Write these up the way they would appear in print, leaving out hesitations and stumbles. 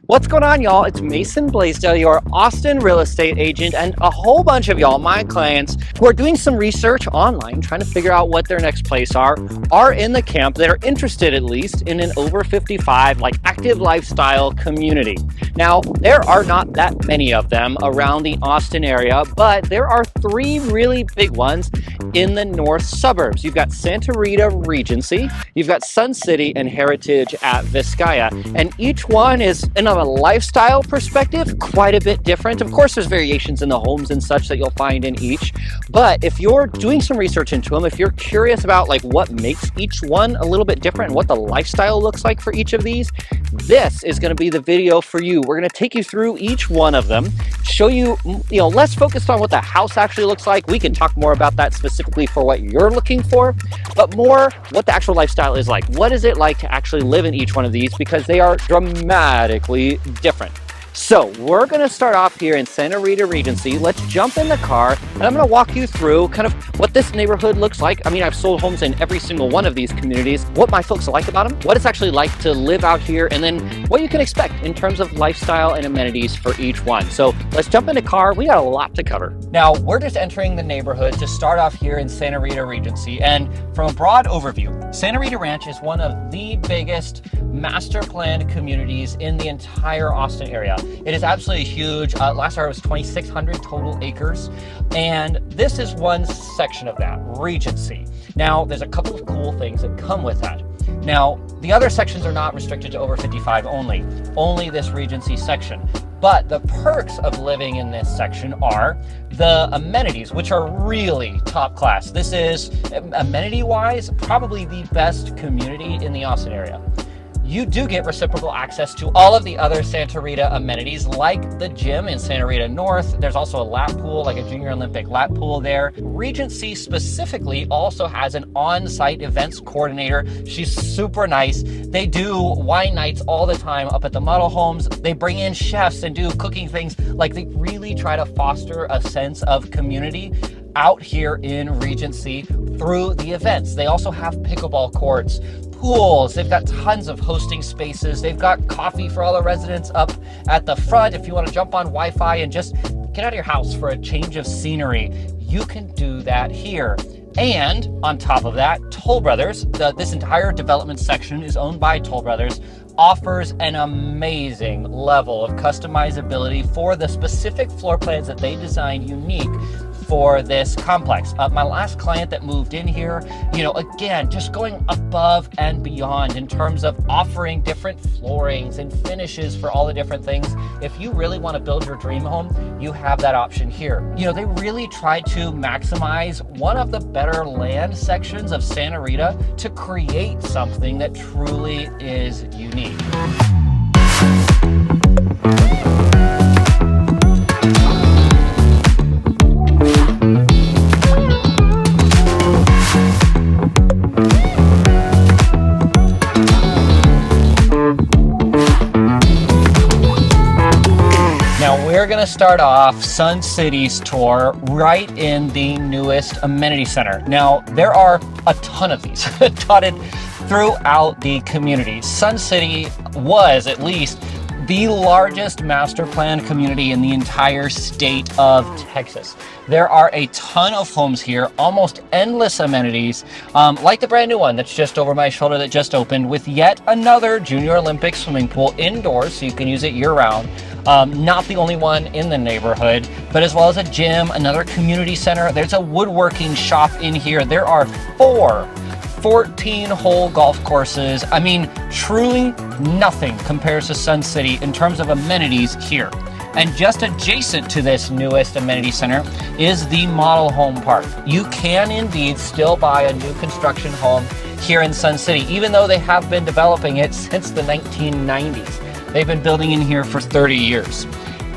What's going on, y'all? It's Mason Bleasdell, your Austin real estate agent, and a whole bunch of y'all, my clients, who are doing some research online, trying to figure out what their next place are in the camp that are interested, at least, in an over 55, like, active lifestyle community. Now, there are not that many of them around the Austin area, but there are three really big ones in the north suburbs. You've got Santa Rita Regency, you've got Sun City, and Heritage at Viscaya, and each one is in a lifestyle perspective quite a bit different. Of course, there's variations in the homes and such that you'll find in each, but if you're doing some research into them, if you're curious about like what makes each one a little bit different and what the lifestyle looks like for each of these, this is going to be the video for you. We're going to take you through each one of them, show you, less focused on what the house actually looks like. We can talk more about that specifically for what you're looking for, but more what the actual lifestyle is like. What is it like to actually live in each one of these, because they are dramatically different. So we're going to start off here in Santa Rita Regency. Let's jump in the car and I'm going to walk you through kind of what this neighborhood looks like. I mean, I've sold homes in every single one of these communities, what my folks like about them, what it's actually like to live out here, and then what you can expect in terms of lifestyle and amenities for each one. So let's jump in the car. We got a lot to cover. Now, we're just entering the neighborhood to start off here in Santa Rita Regency. And from a broad overview, Santa Rita Ranch is one of the biggest master planned communities in the entire Austin area. It is absolutely huge. Last year it was 2,600 total acres. And this is one section of that, Regency. Now, there's a couple of cool things that come with that. Now, the other sections are not restricted to over 55 only this Regency section. But the perks of living in this section are the amenities, which are really top class. This is, amenity-wise, probably the best community in the Austin area. You do get reciprocal access to all of the other Santa Rita amenities, like the gym in Santa Rita North. There's also a lap pool, like a Junior Olympic lap pool there. Regency specifically also has an on-site events coordinator. She's super nice. They do wine nights all the time up at the model homes. They bring in chefs and do cooking things. Like, they really try to foster a sense of community out here in Regency through the events. They also have pickleball courts, pools. They've got tons of hosting spaces. They've got coffee for all the residents up at the front. If you want to jump on Wi-Fi and just get out of your house for a change of scenery, you can do that here. And on top of that, Toll Brothers, this entire development section is owned by Toll Brothers, offers an amazing level of customizability for the specific floor plans that they designed unique for this complex. My last client that moved in here, again, just going above and beyond in terms of offering different floorings and finishes for all the different things. If you really want to build your dream home, you have that option here. They really tried to maximize one of the better land sections of Santa Rita to create something that truly is unique. We're going to start off Sun City's tour right in the newest amenity center. Now, there are a ton of these dotted throughout the community. Sun City was at least the largest master planned community in the entire state of Texas. There are a ton of homes here, almost endless amenities, like the brand new one that's just over my shoulder that just opened, with yet another Junior Olympic swimming pool indoors, so you can use it year-round. Not the only one in the neighborhood, but as well as a gym, another community center. There's a woodworking shop in here. There are 14-hole golf courses. I mean, truly nothing compares to Sun City in terms of amenities here. And just adjacent to this newest amenity center is the model home park. You can indeed still buy a new construction home here in Sun City, even though they have been developing it since the 1990s. They've been building in here for 30 years.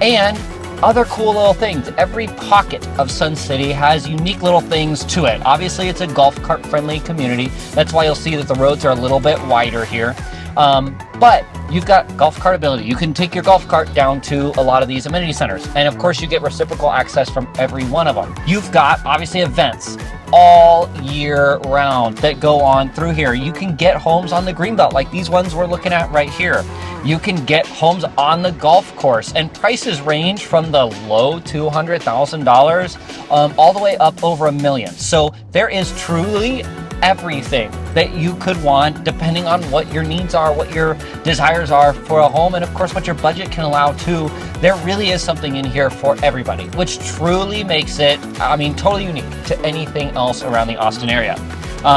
And other cool little things. Every pocket of Sun City has unique little things to it. Obviously, it's a golf cart friendly community. That's why you'll see that the roads are a little bit wider here. But you've got golf cart ability. You can take your golf cart down to a lot of these amenity centers. And of course, you get reciprocal access from every one of them. You've got, obviously, events all year round that go on through here. You can get homes on the greenbelt like these ones we're looking at right here. You can get homes on the golf course, and prices range from the low $200,000 all the way up over $1 million. So there is truly everything that you could want depending on what your needs are, what your desires are for a home, and of course what your budget can allow too. There really is something in here for everybody, which truly makes it, I mean, totally unique to anything else around the Austin area.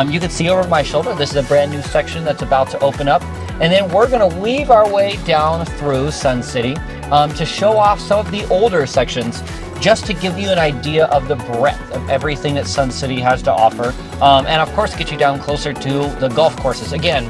You can see over my shoulder, this is a brand new section that's about to open up. And then we're gonna weave our way down through Sun City to show off some of the older sections, just to give you an idea of the breadth of everything that Sun City has to offer. And of course, get you down closer to the golf courses. Again,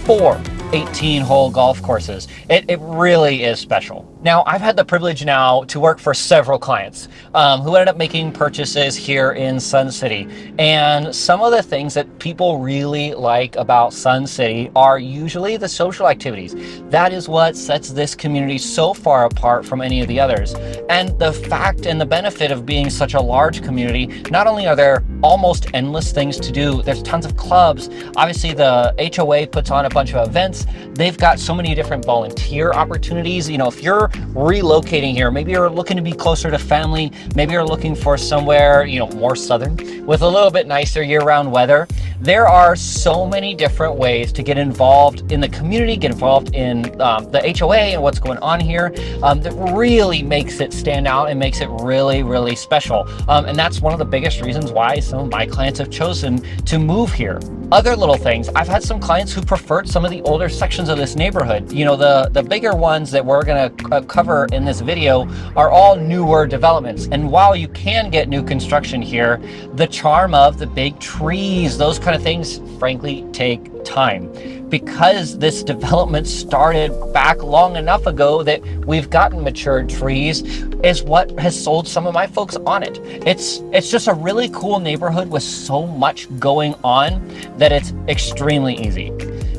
4 18-hole golf courses. It really is special. Now, I've had the privilege now to work for several clients who ended up making purchases here in Sun City. And some of the things that people really like about Sun City are usually the social activities. That is what sets this community so far apart from any of the others. And the fact and the benefit of being such a large community, not only are there almost endless things to do, there's tons of clubs. Obviously, the HOA puts on a bunch of events. They've got so many different volunteer opportunities. You know, if you're relocating here, maybe you're looking to be closer to family, maybe you're looking for somewhere, you know, more southern with a little bit nicer year-round weather. There are so many different ways to get involved in the community, get involved in the HOA and what's going on here, that really makes it stand out and makes it really, really special. And that's one of the biggest reasons why some of my clients have chosen to move here. Other little things, I've had some clients who preferred some of the older sections of this neighborhood. You know, the bigger ones that we're gonna cover in this video are all newer developments. And while you can get new construction here, the charm of the big trees, those kind of things, frankly, take time. Because this development started back long enough ago that we've gotten matured trees is what has sold some of my folks on it. It's just a really cool neighborhood with so much going on that it's extremely easy.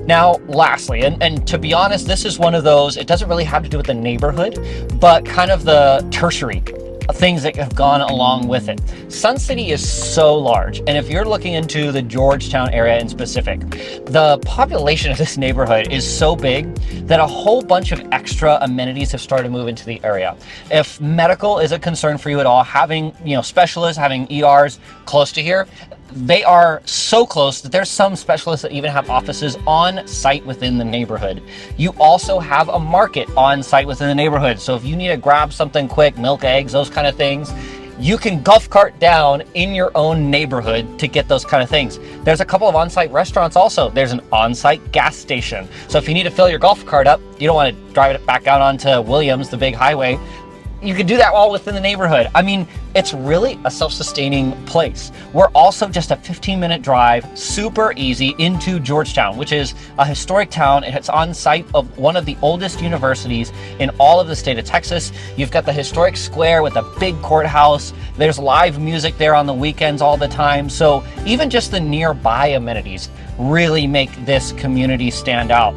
Now, lastly, and to be honest, this is one of those, it doesn't really have to do with the neighborhood, but kind of the tertiary things that have gone along with it. Sun City is so large, and if you're looking into the Georgetown area in specific, the population of this neighborhood is so big that a whole bunch of extra amenities have started to move into the area. If medical is a concern for you at all, having, you know, specialists, having ERs close to here, they are so close that there's some specialists that even have offices on site within the neighborhood. You also have a market on site within the neighborhood. So if you need to grab something quick, milk, eggs, those kind of things, you can golf cart down in your own neighborhood to get those kind of things. There's a couple of on-site restaurants also. There's an on-site gas station. So if you need to fill your golf cart up, you don't want to drive it back out onto Williams, the big highway, you can do that all within the neighborhood. I mean, it's really a self-sustaining place. We're also just a 15-minute drive, super easy, into Georgetown, which is a historic town. It's on site of one of the oldest universities in all of the state of Texas. You've got the historic square with a big courthouse. There's live music there on the weekends all the time. So even just the nearby amenities really make this community stand out.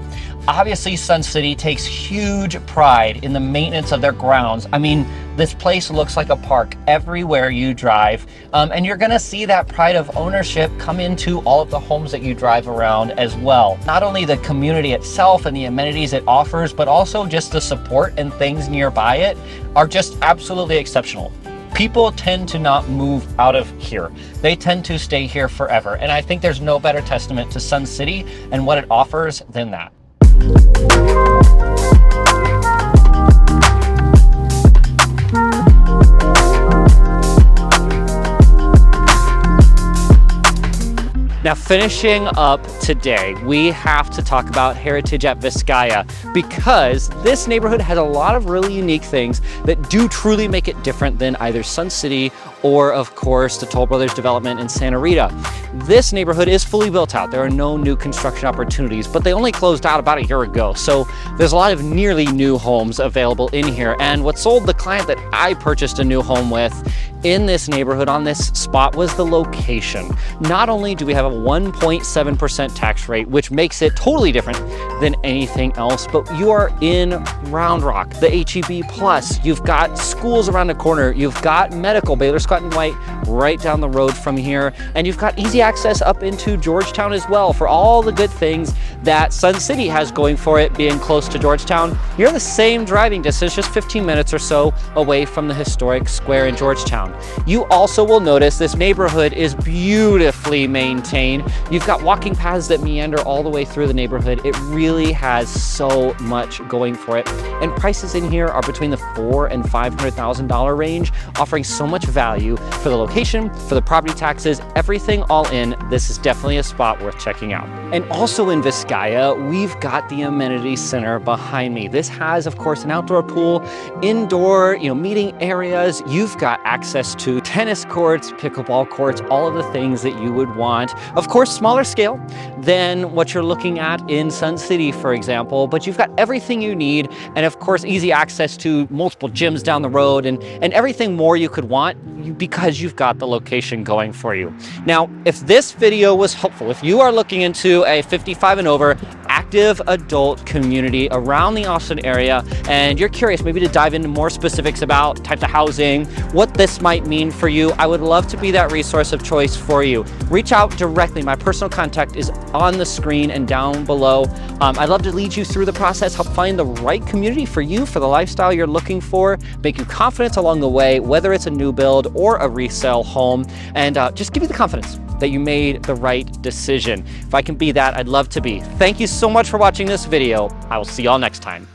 Obviously, Sun City takes huge pride in the maintenance of their grounds. I mean, this place looks like a park everywhere you drive, and you're gonna see that pride of ownership come into all of the homes that you drive around as well. Not only the community itself and the amenities it offers, but also just the support and things nearby it are just absolutely exceptional. People tend to not move out of here. They tend to stay here forever, and I think there's no better testament to Sun City and what it offers than that. Now, finishing up today, we have to talk about Heritage at Viscaya, because this neighborhood has a lot of really unique things that do truly make it different than either Sun City or, of course, the Toll Brothers development in Santa Rita. This neighborhood is fully built out. There are no new construction opportunities, but they only closed out about a year ago. So there's a lot of nearly new homes available in here. And what sold the client that I purchased a new home with in this neighborhood on this spot was the location. Not only do we have a 1.7% tax rate, which makes it totally different than anything else, but you are in Round Rock, the HEB Plus. You've got schools around the corner. You've got medical, Baylor Scott and White, right down the road from here. And you've got easy access up into Georgetown as well for all the good things that Sun City has going for it, being close to Georgetown. You're the same driving distance, just 15 minutes or so away from the historic square in Georgetown. You also will notice this neighborhood is beautifully maintained. You've got walking paths that meander all the way through the neighborhood. It really has so much going for it. And prices in here are between the $400,000 and $500,000 range, offering so much value for the location, for the property taxes, everything all in. This is definitely a spot worth checking out. And also in Viscaya, we've got the amenity center behind me. This has, of course, an outdoor pool, indoor, meeting areas. You've got access to tennis courts, pickleball courts, all of the things that you would want. Of course, smaller scale than what you're looking at in Sun City, for example, but you've got everything you need. And of course, easy access to multiple gyms down the road and everything more you could want because you've got the location going for you. Now, if this video was helpful, if you are looking into a 55 and over active adult community around the Austin area, and you're curious maybe to dive into more specifics about types of housing, what this might mean for you, I would love to be that resource of choice for you. Reach out directly. My personal contact is on the screen and down below. I'd love to lead you through the process, help find the right community for you, for the lifestyle you're looking for, make you confident along the way, whether it's a new build or a resale home, and just give you the confidence that you made the right decision. If I can be that, I'd love to be. Thank you so much for watching this video. I will see y'all next time.